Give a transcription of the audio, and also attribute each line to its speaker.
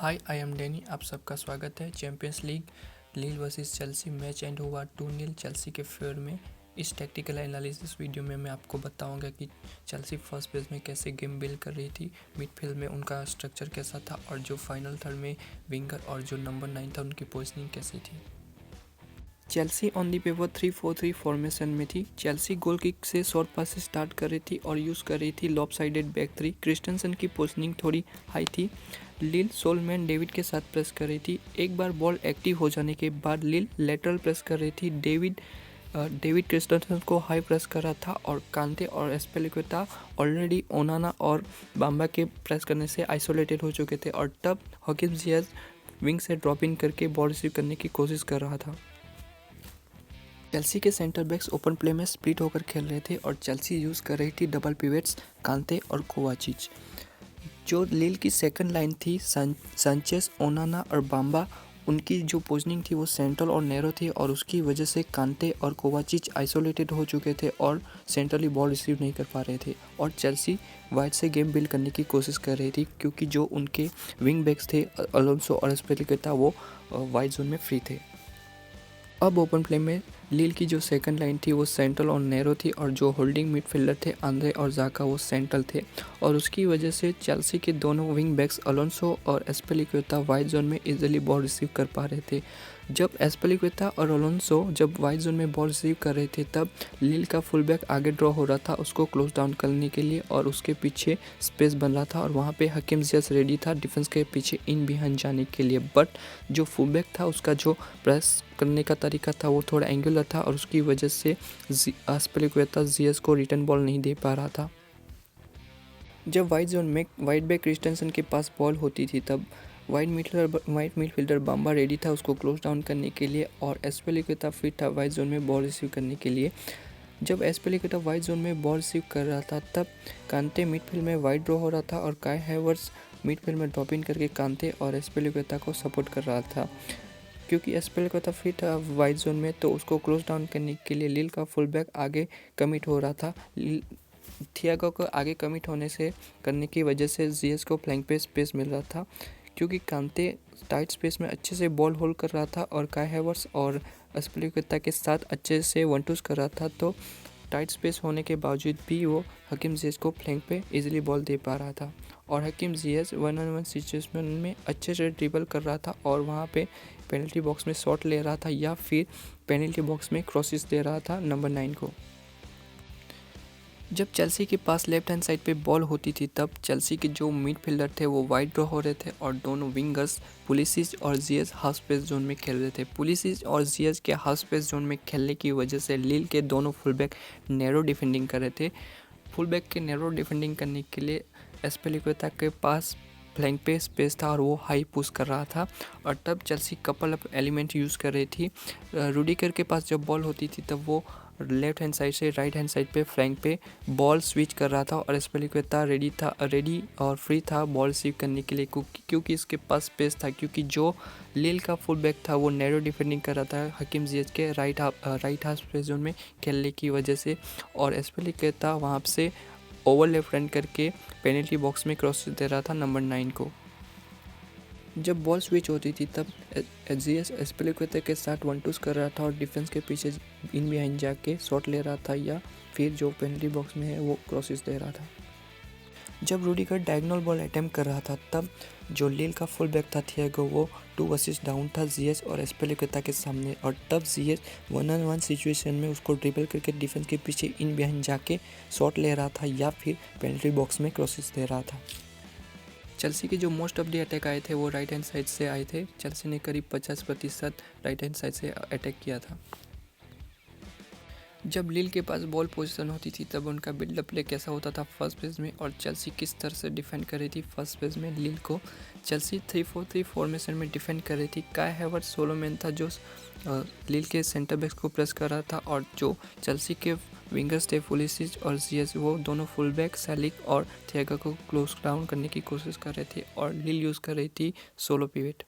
Speaker 1: Hi, I am Danny. आप सबका स्वागत है। Champions league Lille versus Chelsea match end हुआ 2-0 चेल्सी के फेवर में। इस टैक्टिकल एनालिसिस वीडियो में मैं आपको बताऊंगा कि चेल्सी फर्स्ट पेज में कैसे गेम बिल्ड कर रही थी, मिडफील्ड में उनका स्ट्रक्चर कैसा था और जो फाइनल थर्ड में विंगर और जो नंबर 9 था उनकी पोजीशनिंग कैसी थी। Chelsea on the paper 3-4-3 formation में थी। चेल्सी गोल किक से शॉर्ट पास से स्टार्ट कर रही थी और यूज़ कर रही थी लॉपसाइडेड बैक थ्री। क्रिस्टेंसन की पोजीशनिंग थोड़ी हाई थी। लील सोलमैन डेविड के साथ प्रेस कर रही थी। एक बार बॉल एक्टिव हो जाने के बाद लील लेटरल प्रेस कर रही थी। डेविड क्रिस्टेंसन को हाई प्रेस कर रहा था और कांते और एस्पिलिक्वेटा ऑलरेडी ओनाना और बाम्बा के प्रेस करने से आइसोलेटेड हो चुके थे और तब हकीम जियाज विंग से ड्रॉप इन करके बॉल रिसीव करने की कोशिश कर रहा था। चेल्सी के सेंटर बैक्स ओपन प्ले में स्प्लिट होकर खेल रहे थे और चेल्सी यूज़ कर रही थी डबल पिवेट्स कांते और कोवाचिच। जो लील की सेकंड लाइन थी सांचेस, ओनाना और बाम्बा, उनकी जो पोजीशनिंग थी वो सेंट्रल और नैरो थी और उसकी वजह से कांते और कोवाचिच आइसोलेटेड हो चुके थे और सेंट्रली बॉल रिसीव नहीं कर पा रहे थे और चेल्सी वाइड से गेम बिल्ड करने की कोशिश कर रही थी क्योंकि जो उनके विंग बैक्स थे अलोंसो और एस्पिलिक्वेटा वो वाइड जोन में फ्री थे। अब ओपन प्ले में लील की जो सेकंड लाइन थी वो सेंट्रल और नैरो थी और जो होल्डिंग मिडफील्डर थे आंद्रे और जाका वो सेंट्रल थे और उसकी वजह से चेल्सी के दोनों विंग बैक्स अलोंसो और एस्पिलिक्वेटा वाइड जोन में इजीली बॉल रिसीव कर पा रहे थे। जब एस्पिलिक्वेटा और अलोंसो जब वाइड जोन में बॉल रिसीव कर रहे थे तब लील का फुल बैक आगे ड्रॉ हो रहा था उसको क्लोज डाउन करने के लिए और उसके पीछे स्पेस बन रहा था और वहाँ पे हकीम जियास रेडी था डिफेंस के पीछे इन बिहाइंड जाने के लिए। बट जो फुल बैक था उसका जो प्रेस करने का तरीका था वो थोड़ा एंगुलर था और उसकी वजह से एस्पिलिक्वेटा जियास को रिटर्न बॉल नहीं दे पा रहा था। जब वाइड जोन में वाइड बैक क्रिस्टेंसन के पास बॉल होती थी तब वाइड मिडफील्डर बाम्बा रेडी था उसको क्लोज डाउन करने के लिए और एस्पिलिक्वेटा फिट था वाइड जोन में बॉल रिसीव करने के लिए। जब एस्पिलिक्वेटा वाइड जोन में बॉल रिसीव कर रहा था तब कांते मिडफील्ड में वाइड ड्रॉ हो रहा था और काई हैवर्ट्स मिडफील्ड में ड्रॉप इन करके कांते और एस्पिलिक्वेटा को सपोर्ट कर रहा था। क्योंकि एस्पिलिक्वेटा फिट था वाइड जोन में तो उसको क्लोज डाउन करने के लिए लील का फुल बैक आगे कमिट हो रहा था। थियागो को आगे कमिट होने से करने की वजह से जियास को फ्लैंक पे स्पेस मिल रहा था क्योंकि कांते टाइट स्पेस में अच्छे से बॉल होल्ड कर रहा था और काई हैवर्ट्स और एस्पिलिक्वेटा के साथ अच्छे से 1-2 कर रहा था। तो टाइट स्पेस होने के बावजूद भी वो हकीम जियास को फ्लैंक पे इजीली बॉल दे पा रहा था और हकीम जियास 1-on-1 सिचुएशन में अच्छे से ड्रिबल कर रहा था और वहाँ पे पेनल्टी बॉक्स में शॉट ले रहा था या फिर पेनल्टी बॉक्स में क्रॉसेस दे रहा था नंबर 9 को। जब चेल्सी के पास लेफ्ट हैंड साइड पे बॉल होती थी तब चेल्सी के जो मिडफील्डर थे वो वाइड ड्रॉ हो रहे थे और दोनों विंगर्स पुलिसिच और जियास हाफ स्पेस जोन में खेल रहे थे। पुलिसिच और जियास के हाफ स्पेस जोन में खेलने की वजह से लील के दोनों फुलबैक नैरो डिफेंडिंग कर रहे थे। फुलबैक के नैरो डिफेंडिंग करने के लिए एस्पिलिक्वेटा के पास फ्लैंक पे स्पेस था और वो हाई पुश कर रहा था और तब Chelsea couple of element use कर रही थी। रूडिगर के पास जब बॉल होती थी तब वो लेफ्ट हैंड साइड से राइट हैंड साइड पे फ्लैंक पे बॉल स्विच कर रहा था और एस्पिलिक्वेटा रेडी और फ्री था बॉल रिसीव करने के लिए क्योंकि इसके पास स्पेस था क्योंकि जो लील का फुल बैक था वो नैरो डिफेंडिंग कर रहा था हकीम जियास के राइट हाफ स्पेस जोन में खेलने की वजह से और एस्पिलिक्वेटा वहाँ से ओवर लेफ्ट रन करके पेनल्टी बॉक्स में क्रॉस दे रहा था नंबर 9 को। जब बॉल स्विच होती थी तब जियास एस्पिलिक्वेटा के साथ 1-2 कर रहा था और डिफेंस के पीछे इन बिहाइंड जाके शॉट ले रहा था या फिर जो पेनल्टी बॉक्स में है वो क्रॉसेस दे रहा था। जब रूडिगर डायगोनल बॉल अटेम्प्ट कर रहा था तब जो लील का फुल बैक था थियागो वो 2 वर्सेस डाउन था जियास और एस्पिलिक्वेटा के सामने और तब जियास 1-on-1 सिचुएशन में उसको ड्रिबल करके डिफेंस के पीछे इन बिहाइंड जाके शॉट ले रहा था या फिर पेनल्टी बॉक्स में क्रॉसेस दे रहा था। चेल्सी के जो मोस्ट ऑफ द अटैक आए थे वो राइट हैंड साइड से आए थे। चेल्सी ने करीब 50% राइट हैंड साइड से अटैक किया था। जब लील के पास बॉल पोजीशन होती थी तब उनका बिल्डअप प्ले कैसा होता था फर्स्ट पेज में और चेल्सी किस तरह से डिफेंड कर रही थी फर्स्ट पेज में लील को। चेल्सी 3-4-3 फॉर्मेशन में डिफेंड कर रही थी। काई हैवर्ट्स सोलोमैन था जो लील के सेंटर बैक्स को प्रेस कर रहा था और जो चेल्सी के विंगर्स थे पुलिसिच और जियास वो दोनों फुल बैक सैलिक और थियागो को क्लोज डाउन करने की कोशिश कर रहे थे और लील यूज़ कर रही थी सोलो पिवेट।